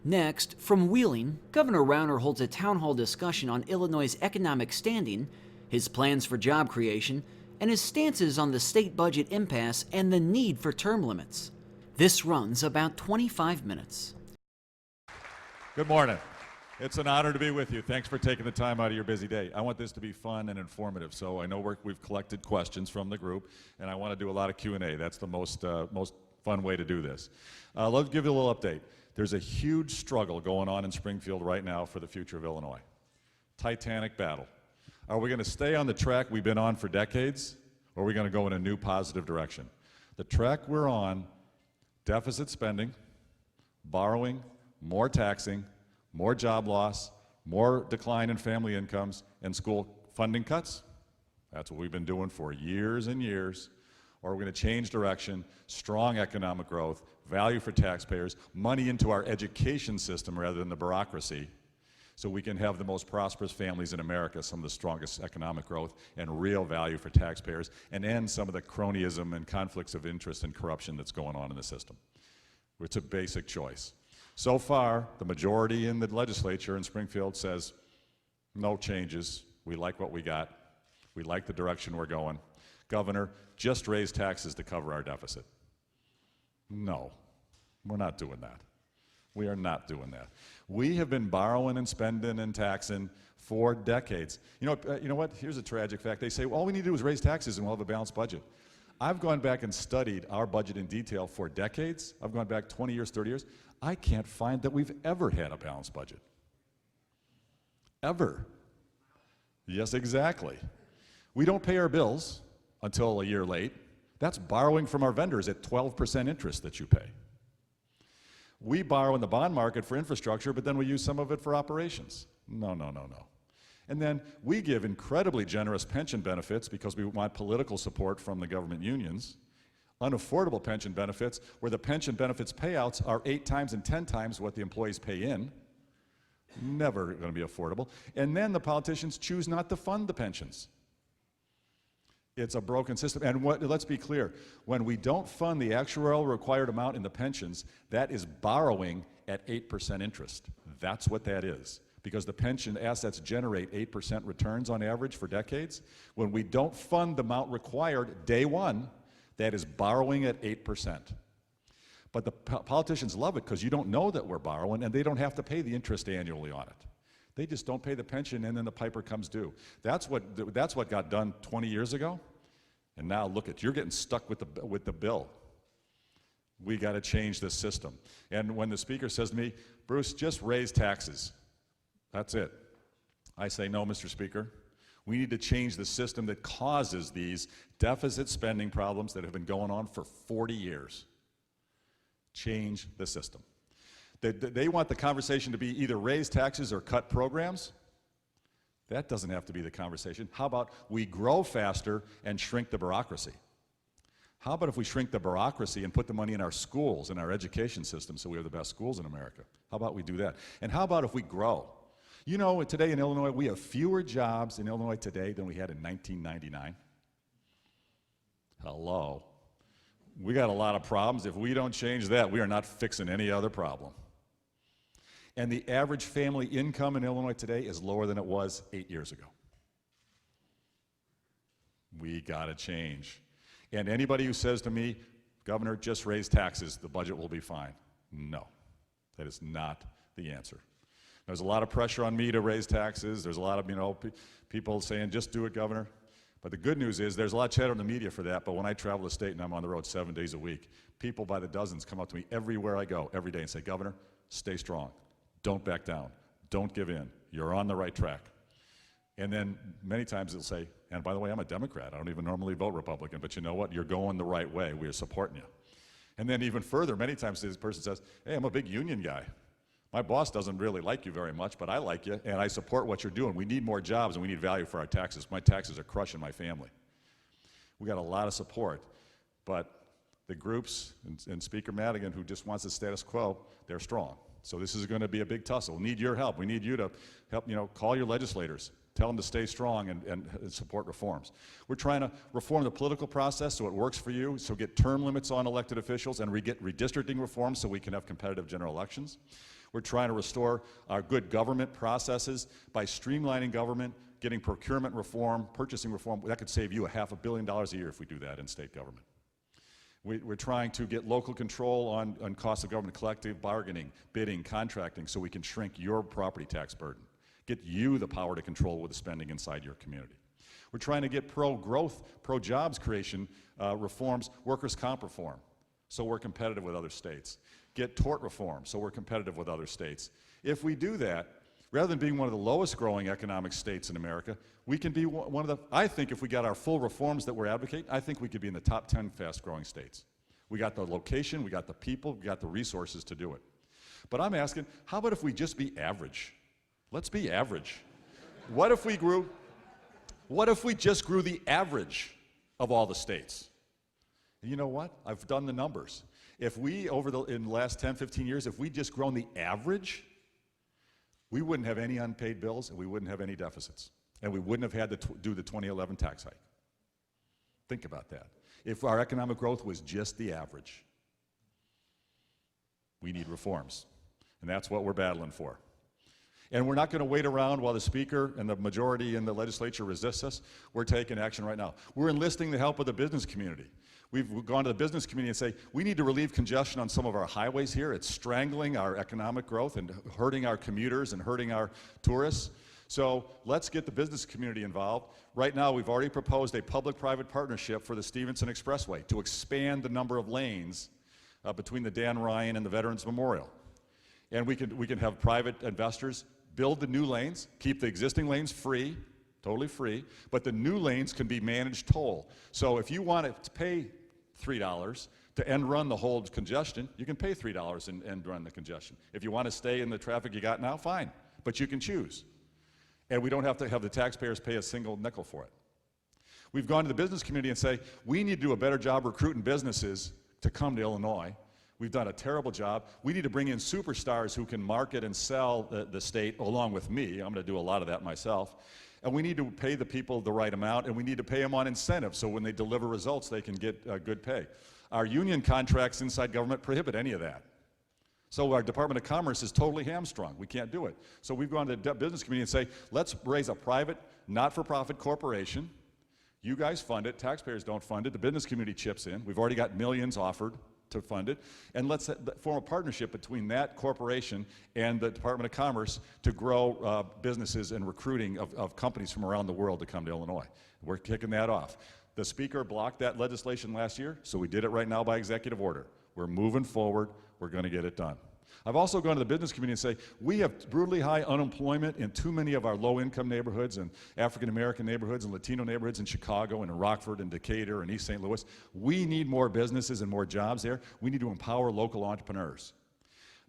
Next, from Wheeling, Governor Rauner holds a town hall discussion on Illinois' economic standing, his plans for job creation, and his stances on the state budget impasse and the need for term limits. This runs about 25 minutes. Good morning. It's an honor to be with you. Thanks for taking the time out of your busy day. I want this to be fun and informative, so I know we've collected questions from the group, and I want to do a lot of Q&A. That's the most fun way to do this. Let's give you a little update. There's a huge struggle going on in Springfield right now for the future of Illinois. Titanic battle. Are we going to stay on the track we've been on for decades, or are we going to go in a new positive direction? The track we're on, deficit spending, borrowing, more taxing, more job loss, more decline in family incomes, and school funding cuts. That's what we've been doing for years and years. Or we're going to change direction, strong economic growth, value for taxpayers, money into our education system rather than the bureaucracy, so we can have the most prosperous families in America, some of the strongest economic growth, and real value for taxpayers, and end some of the cronyism and conflicts of interest and corruption that's going on in the system. It's a basic choice. So far, the majority in the legislature in Springfield says, no changes, we like what we got, we like the direction we're going. Governor, just raise taxes to cover our deficit. No, we're not doing that. We are not doing that. We have been borrowing and spending and taxing for decades. You know what? Here's a tragic fact. They say, well, all we need to do is raise taxes and we'll have a balanced budget. I've gone back and studied our budget in detail for decades. I've gone back 20 years, 30 years. I can't find that we've ever had a balanced budget. Ever. Yes, exactly. We don't pay our bills until a year late. That's borrowing from our vendors at 12% interest that you pay. We borrow in the bond market for infrastructure, but then we use some of it for operations. No, no, no, no. And then we give incredibly generous pension benefits because we want political support from the government unions, unaffordable pension benefits where the pension benefits payouts are 8 times and 10 times what the employees pay in. Never going to be affordable. And then the politicians choose not to fund the pensions. It's a broken system. And let's be clear, when we don't fund the actuarial required amount in the pensions, that is borrowing at 8% interest. That's what that is. Because the pension assets generate 8% returns on average for decades. When we don't fund the amount required day one, that is borrowing at 8%. But the politicians love it because you don't know that we're borrowing and they don't have to pay the interest annually on it. They just don't pay the pension and then the piper comes due. That's what got done 20 years ago. And now look at, you're getting stuck with the bill. We got to change this system. And when the speaker says to me, Bruce, just raise taxes. That's it. I say, no, Mr. Speaker. We need to change the system that causes these deficit spending problems that have been going on for 40 years. Change the system. They want the conversation to be either raise taxes or cut programs. That doesn't have to be the conversation. How about we grow faster and shrink the bureaucracy? How about if we shrink the bureaucracy and put the money in our schools and our education system so we have the best schools in America? How about we do that? And how about if we grow? You know, today in Illinois, we have fewer jobs in Illinois today than we had in 1999. Hello. We got a lot of problems. If we don't change that, we are not fixing any other problem. And the average family income in Illinois today is lower than it was 8 years ago. We got to change. And anybody who says to me, Governor, just raise taxes, the budget will be fine. No, that is not the answer. There's a lot of pressure on me to raise taxes. There's a lot of, people saying, just do it, Governor. But the good news is there's a lot of chatter in the media for that, but when I travel the state and I'm on the road 7 days a week, people by the dozens come up to me everywhere I go, every day, and say, Governor, stay strong. Don't back down. Don't give in. You're on the right track. And then many times they'll say, and by the way, I'm a Democrat. I don't even normally vote Republican, but you know what? You're going the right way. We are supporting you. And then even further, many times this person says, hey, I'm a big union guy. My boss doesn't really like you very much, but I like you, and I support what you're doing. We need more jobs, and we need value for our taxes. My taxes are crushing my family. We got a lot of support, but the groups, and Speaker Madigan, who just wants the status quo, they're strong. So this is going to be a big tussle. We need your help. We need you to help, call your legislators. Tell them to stay strong and support reforms. We're trying to reform the political process so it works for you, so get term limits on elected officials, and get redistricting reforms so we can have competitive general elections. We're trying to restore our good government processes by streamlining government, getting procurement reform, purchasing reform. That could save you $500 million a year if we do that in state government. We're trying to get local control on cost of government, collective bargaining, bidding, contracting, so we can shrink your property tax burden. Get you the power to control with the spending inside your community. We're trying to get pro-growth, pro-jobs creation reforms, workers' comp reform, so we're competitive with other states. Get tort reform, so we're competitive with other states. If we do that, rather than being one of the lowest growing economic states in America, we can be one of the, I think if we got our full reforms that we're advocating, I think we could be in the top 10 fast growing states. We got the location, we got the people, we got the resources to do it. But I'm asking, how about if we just be average? Let's be average. What if we just grew the average of all the states? And you know what? I've done the numbers. If we, in the last 10, 15 years, if we just grown the average, we wouldn't have any unpaid bills and we wouldn't have any deficits. And we wouldn't have had to do the 2011 tax hike. Think about that. If our economic growth was just the average, we need reforms. And that's what we're battling for. And we're not going to wait around while the Speaker and the majority in the legislature resists us. We're taking action right now. We're enlisting the help of the business community. We've gone to the business community and say, we need to relieve congestion on some of our highways here. It's strangling our economic growth and hurting our commuters and hurting our tourists. So let's get the business community involved. Right now, we've already proposed a public-private partnership for the Stevenson Expressway to expand the number of lanes between the Dan Ryan and the Veterans Memorial. And we can have private investors build the new lanes, keep the existing lanes free, totally free, but the new lanes can be managed toll. So if you want to pay $3 to end run the whole congestion, you can pay $3 and end run the congestion. If you want to stay in the traffic you got now, fine, but you can choose. And we don't have to have the taxpayers pay a single nickel for it. We've gone to the business community and say, we need to do a better job recruiting businesses to come to Illinois. We've done a terrible job. We need to bring in superstars who can market and sell the state along with me. I'm going to do a lot of that myself. And we need to pay the people the right amount, and we need to pay them on incentives so when they deliver results, they can get good pay. Our union contracts inside government prohibit any of that. So our Department of Commerce is totally hamstrung. We can't do it. So we've gone to the business community and say, let's raise a private, not-for-profit corporation. You guys fund it. Taxpayers don't fund it. The business community chips in. We've already got millions offered to fund it, and let's form a partnership between that corporation and the Department of Commerce to grow businesses and recruiting of companies from around the world to come to Illinois. We're kicking that off. The Speaker blocked that legislation last year, so we did it right now by executive order. We're moving forward. We're going to get it done. I've also gone to the business community and say, we have brutally high unemployment in too many of our low-income neighborhoods and African-American neighborhoods and Latino neighborhoods in Chicago and in Rockford and Decatur and East St. Louis. We need more businesses and more jobs there. We need to empower local entrepreneurs.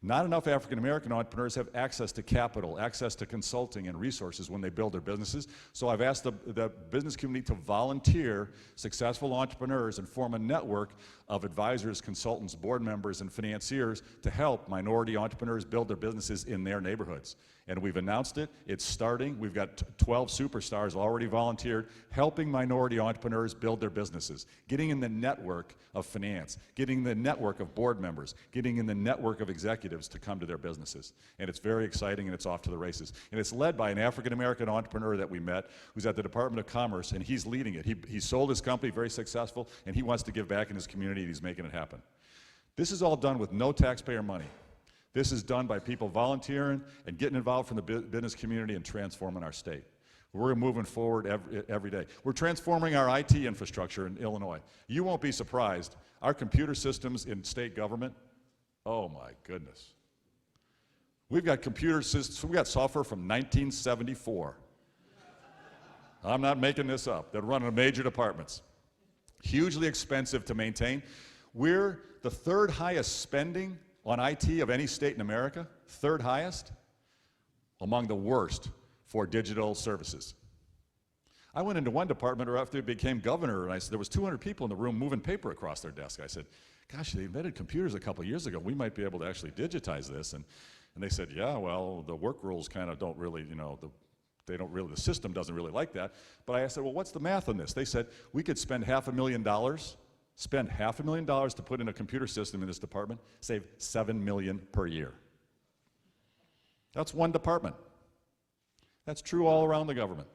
Not enough African-American entrepreneurs have access to capital, access to consulting and resources when they build their businesses. So I've asked the business community to volunteer successful entrepreneurs and form a network of advisors, consultants, board members, and financiers to help minority entrepreneurs build their businesses in their neighborhoods. And we've announced it. It's starting. We've got 12 superstars already volunteered, helping minority entrepreneurs build their businesses, getting in the network of finance, getting the network of board members, getting in the network of executives to come to their businesses. And it's very exciting, and it's off to the races. And it's led by an African-American entrepreneur that we met who's at the Department of Commerce, and he's leading it. He sold his company, very successful, and he wants to give back in his community, and he's making it happen. This is all done with no taxpayer money. This is done by people volunteering and getting involved from the business community and transforming our state. We're moving forward every day. We're transforming our IT infrastructure in Illinois. You won't be surprised. Our computer systems in state government, oh my goodness. We've got computer systems, we've got software from 1974. I'm not making this up. That run in major departments. Hugely expensive to maintain. We're the third highest spending on IT of any state in America, third highest, among the worst for digital services. I went into one department after I became governor, and I said, there was 200 people in the room moving paper across their desk. I said, gosh, they invented computers a couple years ago. We might be able to actually digitize this. And they said, yeah, well, the work rules kind of don't really, They don't really, the system doesn't really like that. But I said, well, what's the math on this? They said, we could spend $500,000 to put in a computer system in this department, save $7 million per year. That's one department. That's true all around the government.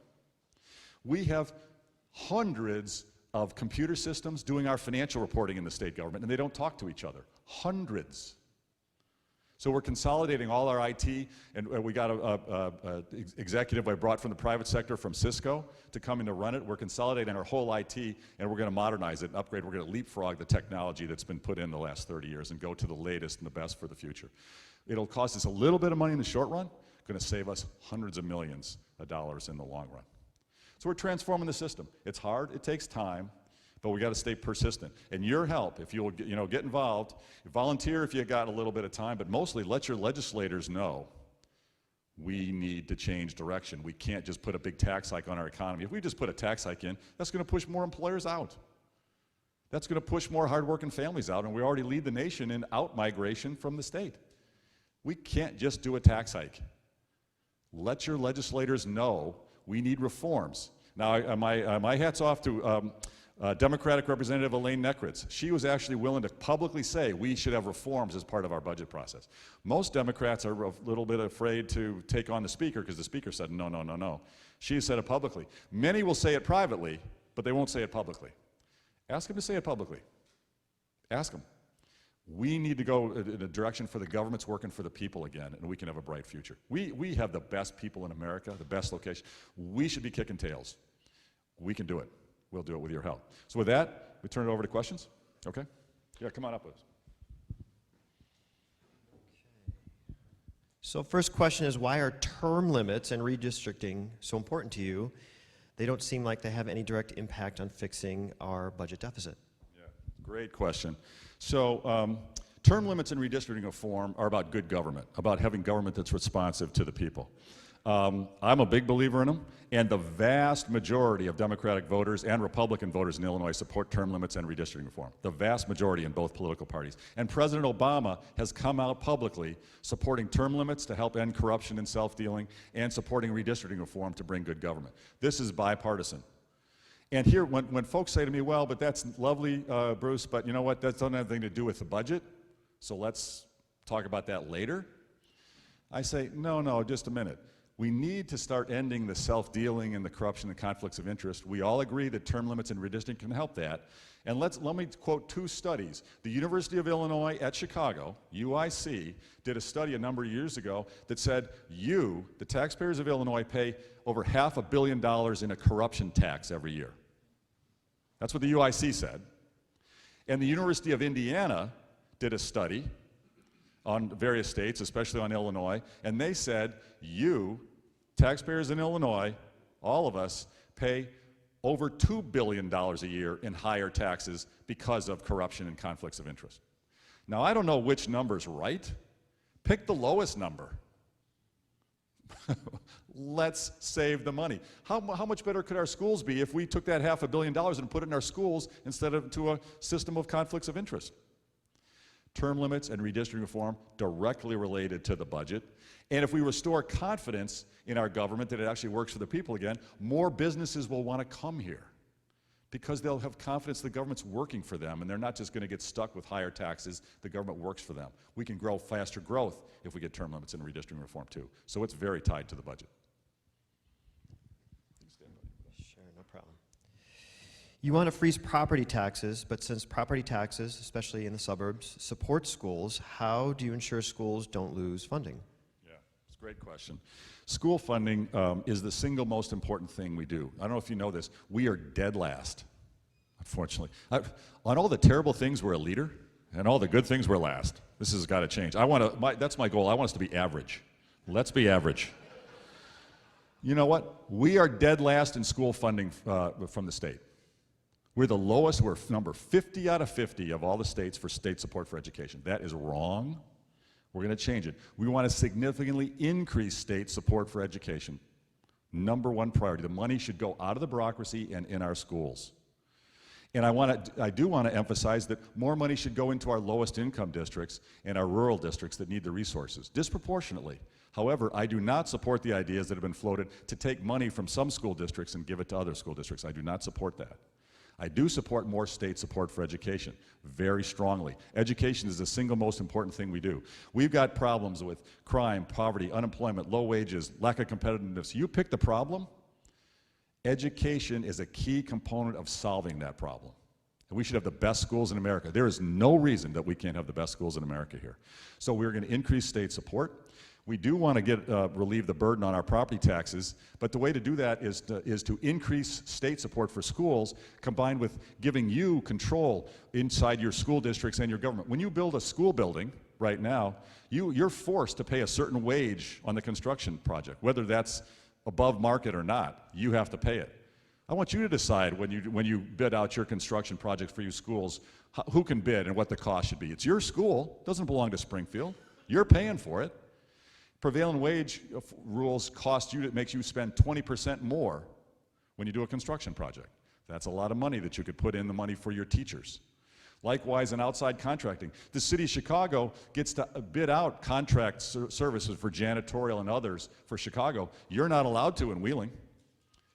We have hundreds of computer systems doing our financial reporting in the state government, and they don't talk to each other. Hundreds. So we're consolidating all our IT, and we got an executive I brought from the private sector from Cisco to come in to run it. We're consolidating our whole IT, and we're going to modernize it and upgrade. We're going to leapfrog the technology that's been put in the last 30 years and go to the latest and the best for the future. It'll cost us a little bit of money in the short run, going to save us hundreds of millions of dollars in the long run. So we're transforming the system. It's hard, it takes time, but we got to stay persistent. And your help, if you'll get involved, volunteer if you got a little bit of time, but mostly let your legislators know we need to change direction. We can't just put a big tax hike on our economy. If we just put a tax hike in, that's going to push more employers out. That's going to push more hardworking families out, and we already lead the nation in out-migration from the state. We can't just do a tax hike. Let your legislators know we need reforms. Now, my hat's off to Democratic Representative Elaine Neckritz. She was actually willing to publicly say we should have reforms as part of our budget process. Most Democrats are a little bit afraid to take on the Speaker because the Speaker said no, no, no, no. She said it publicly. Many will say it privately, but they won't say it publicly. Ask them to say it publicly. Ask them. We need to go in a direction for the government's working for the people again, and we can have a bright future. We have the best people in America, the best location. We should be kicking tails. We can do it. We'll do it with your help. So with that, we turn it over to questions. Okay? Yeah, come on up with us. So first question is, why are term limits and redistricting so important to you? They don't seem like they have any direct impact on fixing our budget deficit. Yeah, great question. So term limits and redistricting reform are about good government, about having government that's responsive to the people. I'm a big believer in them, and the vast majority of Democratic voters and Republican voters in Illinois support term limits and redistricting reform. The vast majority in both political parties. And President Obama has come out publicly supporting term limits to help end corruption and self-dealing, and supporting redistricting reform to bring good government. This is bipartisan. And here, when folks say to me, well, but that's lovely, Bruce, but you know what, that doesn't have anything to do with the budget, so let's talk about that later. I say, no, just a minute. We need to start ending the self-dealing and the corruption and conflicts of interest. We all agree that term limits and redistricting can help that. And let me quote two studies. The University of Illinois at Chicago, UIC, did a study a number of years ago that said you, the taxpayers of Illinois, pay over $500 million in a corruption tax every year. That's what the UIC said. And the University of Indiana did a study on various states, especially on Illinois, and they said you, taxpayers in Illinois, all of us, pay over $2 billion a year in higher taxes because of corruption and conflicts of interest. Now, I don't know which number's right. Pick the lowest number. Let's save the money. How much better could our schools be if we took that $500 million and put it in our schools instead of to a system of conflicts of interest? Term limits and redistricting reform directly related to the budget. And if we restore confidence in our government that it actually works for the people again, more businesses will want to come here because they'll have confidence the government's working for them and they're not just going to get stuck with higher taxes. The government works for them. We can grow faster growth if we get term limits and redistricting reform too. So it's very tied to the budget. Sure, no problem. You want to freeze property taxes, but since property taxes, especially in the suburbs, support schools, how do you ensure schools don't lose funding? Yeah, it's a great question. School funding is the single most important thing we do. I don't know if you know this. We are dead last, unfortunately. On all the terrible things, we're a leader, and all the good things, we're last. This has got to change. That's my goal. I want us to be average. Let's be average. You know what? We are dead last in school funding from the state. We're the lowest. We're number 50 out of 50 of all the states for state support for education. That is wrong. We're going to change it. We want to significantly increase state support for education. Number one priority. The money should go out of the bureaucracy and in our schools. And I do want to emphasize that more money should go into our lowest income districts and our rural districts that need the resources, disproportionately. However, I do not support the ideas that have been floated to take money from some school districts and give it to other school districts. I do not support that. I do support more state support for education, very strongly. Education is the single most important thing we do. We've got problems with crime, poverty, unemployment, low wages, lack of competitiveness. You pick the problem, education is a key component of solving that problem. And we should have the best schools in America. There is no reason that we can't have the best schools in America here. So we're going to increase state support. We do want to relieve the burden on our property taxes, but the way to do that is to increase state support for schools combined with giving you control inside your school districts and your government. When you build a school building right now, you're forced to pay a certain wage on the construction project, whether that's above market or not. You have to pay it. I want you to decide when you bid out your construction projects for your schools, who can bid and what the cost should be. It's your school, it doesn't belong to Springfield. You're paying for it. Prevailing wage rules cost you, it makes you spend 20% more when you do a construction project. That's a lot of money that you could put in the money for your teachers. Likewise, in outside contracting, the city of Chicago gets to bid out contract services for janitorial and others for Chicago. You're not allowed to in Wheeling.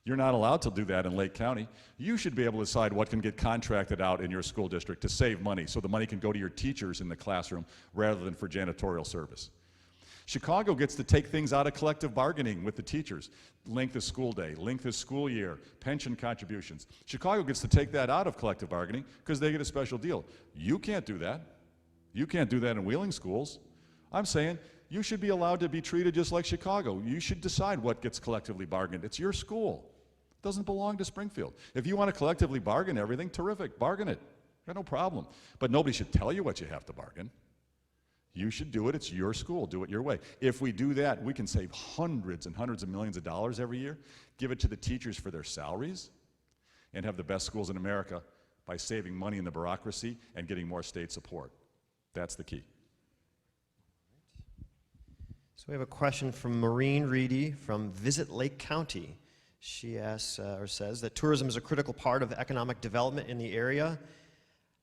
You're not allowed to do that in Lake County. You should be able to decide what can get contracted out in your school district to save money so the money can go to your teachers in the classroom rather than for janitorial service. Chicago gets to take things out of collective bargaining with the teachers. Length of school day, length of school year, pension contributions. Chicago gets to take that out of collective bargaining because they get a special deal. You can't do that. You can't do that in Wheeling schools. I'm saying you should be allowed to be treated just like Chicago. You should decide what gets collectively bargained. It's your school. It doesn't belong to Springfield. If you want to collectively bargain everything, terrific, bargain it. Got no problem. But nobody should tell you what you have to bargain. You should do it. It's your school. Do it your way. If we do that, we can save hundreds and hundreds of millions of dollars every year, give it to the teachers for their salaries, and have the best schools in America by saving money in the bureaucracy and getting more state support. That's the key. So we have a question from Maureen Reedy from Visit Lake County. She asks or says that tourism is a critical part of economic development in the area.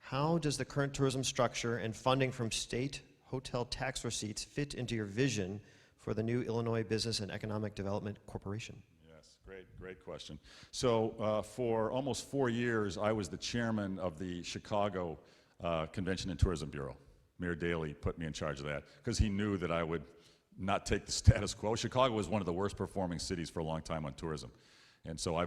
How does the current tourism structure and funding from state hotel tax receipts fit into your vision for the new Illinois Business and Economic Development Corporation? Yes, great question. So for almost 4 years, I was the chairman of the Chicago Convention and Tourism Bureau. Mayor Daley put me in charge of that because he knew that I would not take the status quo. Chicago was one of the worst performing cities for a long time on tourism. And so I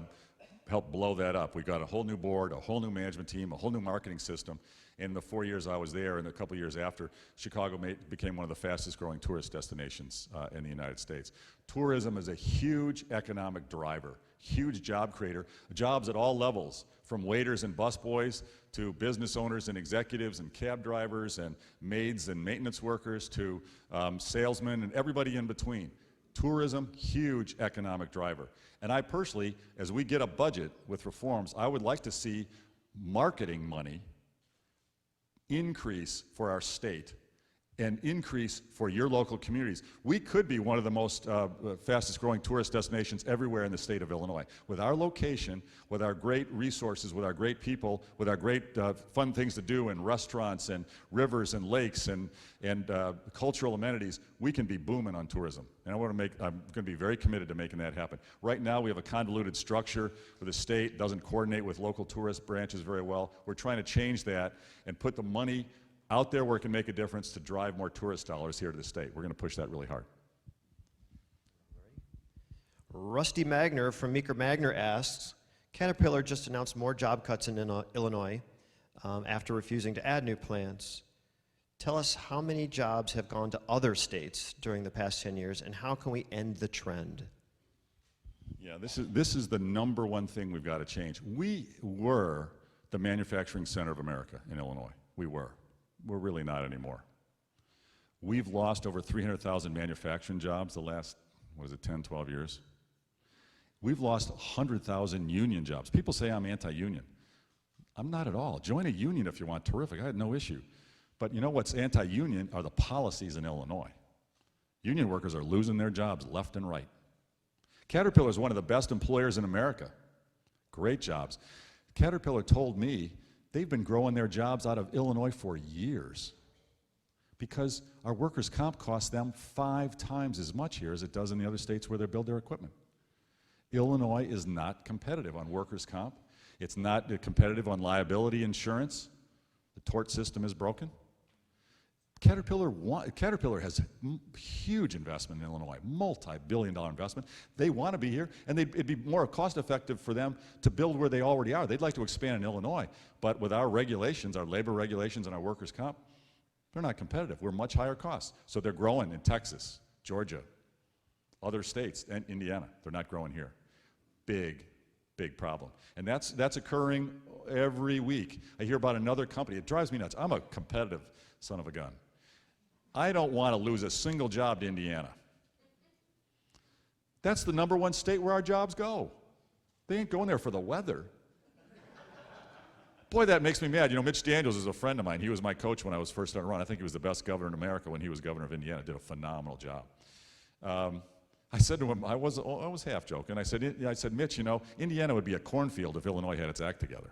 helped blow that up. We got a whole new board, a whole new management team, a whole new marketing system. In the 4 years I was there and a couple years after, Chicago became one of the fastest growing tourist destinations in the United States. Tourism is a huge economic driver, huge job creator, jobs at all levels, from waiters and busboys to business owners and executives and cab drivers and maids and maintenance workers to salesmen and everybody in between. Tourism, huge economic driver. And I personally, as we get a budget with reforms, I would like to see marketing money increase for our state and increase for your local communities. We could be one of the most fastest growing tourist destinations everywhere in the state of Illinois. With our location, with our great resources, with our great people, with our great fun things to do in restaurants and rivers and lakes and cultural amenities, we can be booming on tourism. And I'm going to be very committed to making that happen. Right now we have a convoluted structure where the state doesn't coordinate with local tourist branches very well. We're trying to change that and put the money out there where it can make a difference to drive more tourist dollars here to the state. We're going to push that really hard. Rusty Magner from Meeker Magner asks, Caterpillar just announced more job cuts in Illinois after refusing to add new plants. Tell us how many jobs have gone to other states during the past 10 years, and how can we end the trend? Yeah, this is the number one thing we've got to change. We were the manufacturing center of America in Illinois. We were. We're really not anymore. We've lost over 300,000 manufacturing jobs the last, 10, 12 years. We've lost 100,000 union jobs. People say I'm anti-union. I'm not at all. Join a union if you want, terrific. I had no issue. But you know what's anti-union are the policies in Illinois. Union workers are losing their jobs left and right. Caterpillar is one of the best employers in America. Great jobs. Caterpillar told me they've been growing their jobs out of Illinois for years because our workers' comp costs them 5 times as much here as it does in the other states where they build their equipment. Illinois is not competitive on workers' comp. It's not competitive on liability insurance. The tort system is broken. Caterpillar has huge investment in Illinois, multi-billion-dollar investment. They want to be here, and it'd be more cost-effective for them to build where they already are. They'd like to expand in Illinois, but with our regulations, our labor regulations and our workers' comp, they're not competitive. We're much higher costs. So they're growing in Texas, Georgia, other states, and Indiana. They're not growing here. Big, big problem. And that's occurring every week. I hear about another company. It drives me nuts. I'm a competitive son of a gun. I don't want to lose a single job to Indiana. That's the #1 state where our jobs go. They ain't going there for the weather. Boy, that makes me mad. You know, Mitch Daniels is a friend of mine. He was my coach when I was first starting to run. I think he was the best governor in America when he was governor of Indiana. Did a phenomenal job. I said to him, I was half joking. I said, Mitch, you know, Indiana would be a cornfield if Illinois had its act together.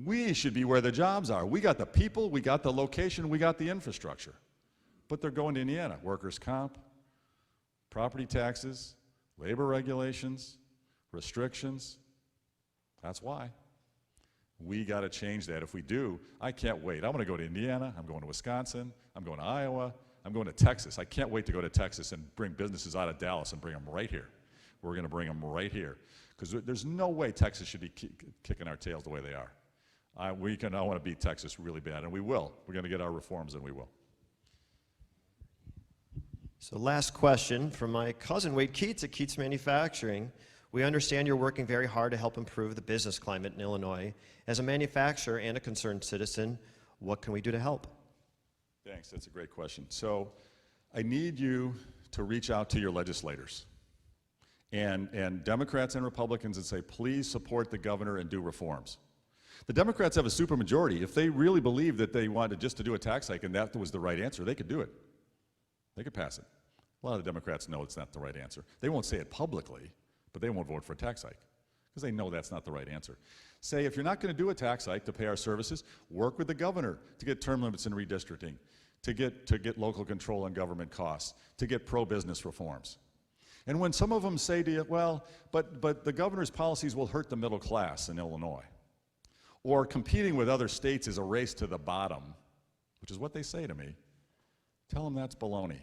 We should be where the jobs are. We got the people, we got the location, we got the infrastructure. But they're going to Indiana. Workers' comp, property taxes, labor regulations, restrictions. That's why. We got to change that. If we do, I can't wait. I'm going to go to Indiana. I'm going to Wisconsin. I'm going to Iowa. I'm going to Texas. I can't wait to go to Texas and bring businesses out of Dallas and bring them right here. We're going to bring them right here. Because there's no way Texas should be kicking our tails the way they are. I want to beat Texas really bad, and we will. We're going to get our reforms, and we will. So last question from my cousin, Wade Keats at Keats Manufacturing. We understand you're working very hard to help improve the business climate in Illinois. As a manufacturer and a concerned citizen, what can we do to help? Thanks, that's a great question. So I need you to reach out to your legislators and Democrats and Republicans and say, please support the governor and do reforms. The Democrats have a supermajority. If they really believe that they wanted just to do a tax hike and that was the right answer, they could do it. They could pass it. A lot of the Democrats know it's not the right answer. They won't say it publicly, but they won't vote for a tax hike because they know that's not the right answer. Say, if you're not going to do a tax hike to pay our services, work with the governor to get term limits and redistricting, to get local control on government costs, to get pro-business reforms. And when some of them say to you, well, but the governor's policies will hurt the middle class in Illinois, or competing with other states is a race to the bottom, which is what they say to me, tell them that's baloney.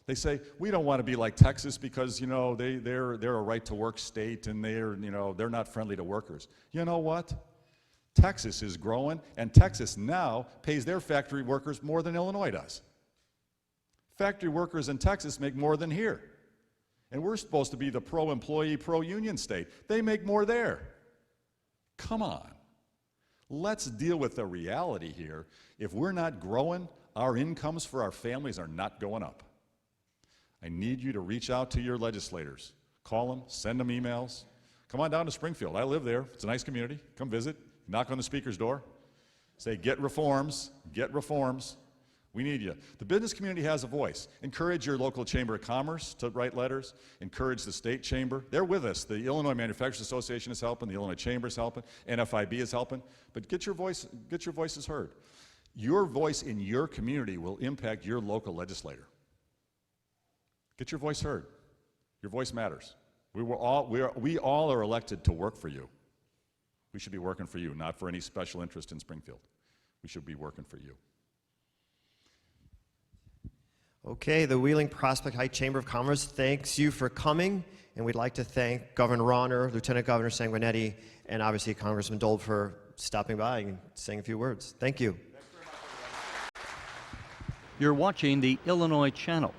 They say, we don't want to be like Texas because, you know, they're a right-to-work state and they're not friendly to workers. You know what? Texas is growing, and Texas now pays their factory workers more than Illinois does. Factory workers in Texas make more than here. And we're supposed to be the pro-employee, pro-union state. They make more there. Come on. Let's deal with the reality here. If we're not growing, our incomes for our families are not going up. I need you to reach out to your legislators. Call them, send them emails. Come on down to Springfield. I live there. It's a nice community. Come visit. Knock on the speaker's door. Say, get reforms. Get reforms. We need you. The business community has a voice. Encourage your local Chamber of Commerce to write letters. Encourage the state chamber. They're with us. The Illinois Manufacturers Association is helping. The Illinois Chamber is helping. NFIB is helping. But get your voices heard. Your voice in your community will impact your local legislator. Get your voice heard. Your voice matters. We all are elected to work for you. We should be working for you, not for any special interest in Springfield. We should be working for you. Okay, the Wheeling Prospect Heights Chamber of Commerce thanks you for coming, and we'd like to thank Governor Rauner, Lieutenant Governor Sanguinetti, and obviously Congressman Dole for stopping by and saying a few words. Thank you. You're watching the Illinois Channel.